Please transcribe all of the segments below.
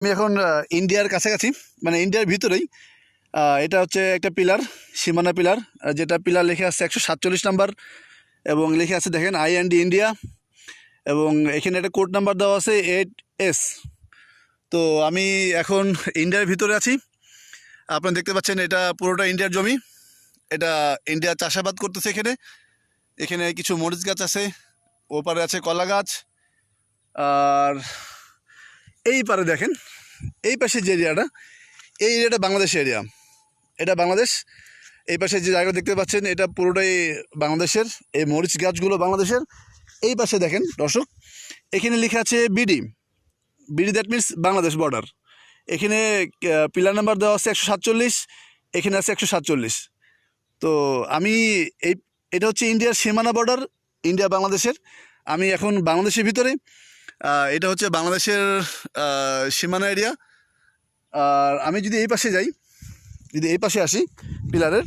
আমি এখন ইন্ডিয়ার কাছাকাছি, মানে ইন্ডিয়ার ভিতরেই। এটা হচ্ছে একটা পিলার, সীমানা পিলার, যেটা পিলার লিখে আছে 147 নাম্বার এবং লিখে আছে দেখেন IND ইন্ডিয়া, এবং এখানে একটা কোড নাম্বার দেওয়া আছে 8S। তো আমি এখন ইন্ডিয়ার ভিতরে আছি। আপনারা দেখতে পাচ্ছেন এটা পুরোটা ইন্ডিয়ার জমি। এটা ইন্ডিয়া চাষাবাদ করতেছে। এখানে এখানে কিছু মরিচ গাছ আছে, ওপারে আছে কলা গাছ, আর এই পারে দেখেন এই পাশে যে এরিয়াটা, এই এরিয়াটা বাংলাদেশ এরিয়া। এটা বাংলাদেশ। এই পাশে যে জায়গা দেখতে পাচ্ছেন এটা পুরোটাই বাংলাদেশের। এই মরিচ গাছগুলো বাংলাদেশের। এই পাশে দেখেন দর্শক, এখানে লেখা আছে BD. BD that means Bangladesh border. এখানে পিলার নাম্বার দেওয়া আছে 147, এখানে আছে 147। তো আমি এটা হচ্ছে ইন্ডিয়ার সীমানা বর্ডার, ইন্ডিয়া বাংলাদেশের। আমি এখন বাংলাদেশের ভিতরে। এটা হচ্ছে বাংলাদেশের সীমানা এরিয়া। আর আমি যদি এই পাশে যাই, যদি এই পাশে আসি পিলারের,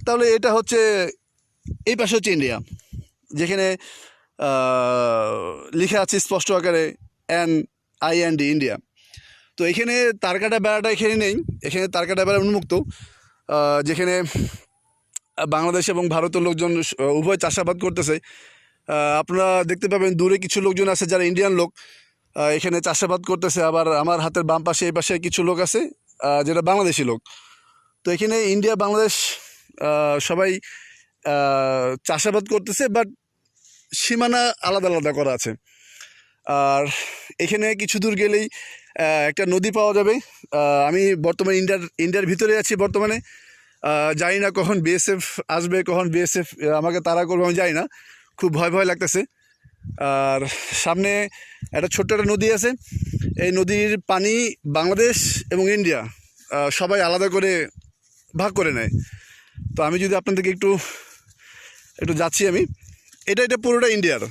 তাহলে এটা হচ্ছে এই পাশে হচ্ছে ইন্ডিয়া, যেখানে লেখা আছে স্পষ্ট আকারে NIND ইন্ডিয়া। তো এখানে তারকাটা বেড়াটা এখানে নেই, এখানে তারকাটা বেড়া উন্মুক্ত, যেখানে বাংলাদেশ এবং ভারতের লোকজন উভয় চাষাবাদ করতেছে। আপনারা দেখতে পাবেন দূরে কিছু লোকজন আছে যারা ইন্ডিয়ান লোক, এখানে চাষাবাদ করতেছে। আবার আমার হাতের বাম পাশে এই পাশে কিছু লোক আছে যেটা বাংলাদেশি লোক। তো এখানে ইন্ডিয়া বাংলাদেশ সবাই চাষাবাদ করতেছে, বাট সীমানা আলাদা আলাদা করা আছে। আর এখানে কিছু দূর গেলেই একটা নদী পাওয়া যাবে। আমি বর্তমানে ইন্ডিয়ার ভিতরে আছি বর্তমানে। জানি না কখন BSF আসবে, কখন BSF আমাকে তাড়া করবে আমি জানি না। খুব ভয় ভয় লাগতেছে। আর সামনে একটা ছোট্ট একটা নদী আছে। এই নদীর পানি বাংলাদেশ এবং ইন্ডিয়া সবাই আলাদা করে ভাগ করে নেয়। তো আমি যদি আপনাদেরকে একটু যাচ্ছি আমি, এটা পুরোটা ইন্ডিয়ার।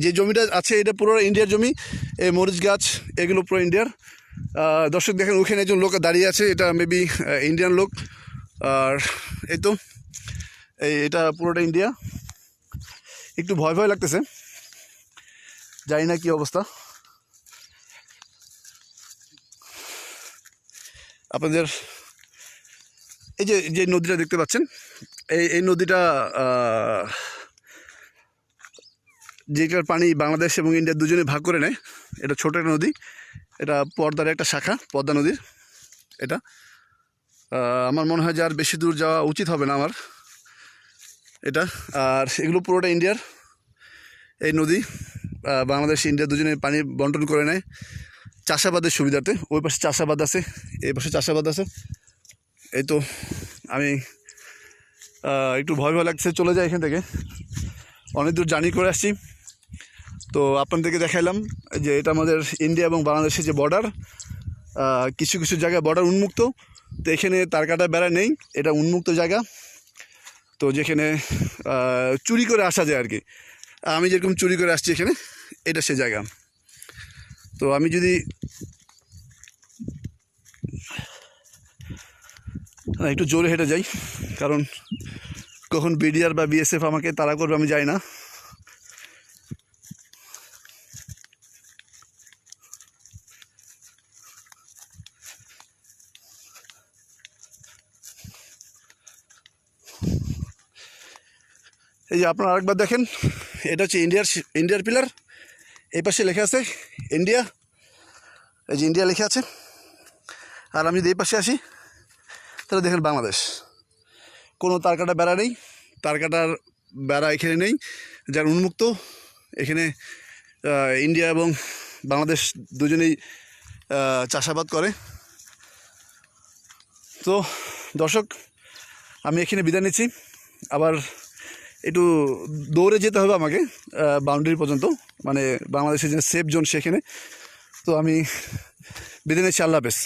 যে জমিটা আছে এটা পুরোটা ইন্ডিয়ার জমি। এই মরিচ গাছ এগুলো পুরো ইন্ডিয়ার। দর্শক দেখেন ওখানে একজন লোক দাঁড়িয়ে আছে, এটা মেবি ইন্ডিয়ান লোক। আর এই তো এটা পুরোটা ইন্ডিয়া। একটু ভয় ভয় লাগতেছে, জানি না কি অবস্থা। আপনাদের এই যে নদীটা দেখতে পাচ্ছেন, এই নদীটা যেটার পানি বাংলাদেশ এবং ইন্ডিয়া দুজনে ভাগ করে নেয়। এটা ছোট একটা নদী, এটা পদ্মার একটা শাখা, পদ্মা নদীর এটা। আমার মনে হয় যে আর বেশি দূর যাওয়া উচিত হবে না আমার এটা। আর এগুলো পুরোটা ইন্ডিয়ার। এই নদী বাংলাদেশ ইন্ডিয়া দুজনে পানি বন্টন করে নেয় চাষাবাদের সুবিধার্থে। ওই পাশে চাষাবাদ আছে, এই পাশে চাষাবাদ আছে। এই তো আমি একটু ভয় ভয় লাগছে, চলে যাই এখান থেকে। অনেক দূর জার্নি করে আসছি। তো আপনাদেরকে দেখাইলাম যে এটা আমাদের ইন্ডিয়া এবং বাংলাদেশের যে বর্ডার। কিছু কিছু জায়গায় বর্ডার উন্মুক্ত, তো এখানে তারকাটা বেড়া নেই, এটা উন্মুক্ত জায়গা। তো যেখানে চুরি করে আসা যায় আর কি। আমি যেরকম চুরি করে আসছি এখানে, এটা সে জায়গা। তো আমি যদি একটু জোরে হেঁটে যাই, কারণ কখন BDR বা BSF আমাকে তাড়া করবে আমি জানি না। এই যে আপনারা আরেকবার দেখেন, এটা হচ্ছে ইন্ডিয়ার পিলার। এই পাশে লেখা আছে ইন্ডিয়া, এই যে ইন্ডিয়া লেখা আছে। আর আমি যদি এই পাশে আসি, তাহলে দেখেন বাংলাদেশ। কোনো তারকাটা বেড়া নেই, তারকাটার বেড়া এখানে নেই, যার উন্মুক্ত। এখানে ইন্ডিয়া এবং বাংলাদেশ দুজনেই চাষাবাদ করে। তো দর্শক, আমি এখানে বিদায় নিচ্ছি। আবার একটু দৌড়ে যেতে হবে আমাকে বাউন্ডারি পর্যন্ত, মানে বাংলাদেশের যে সেফ জোন সেখানে। তো আমি বিদায় নিচ্ছি। আল্লাহ হাফেজ।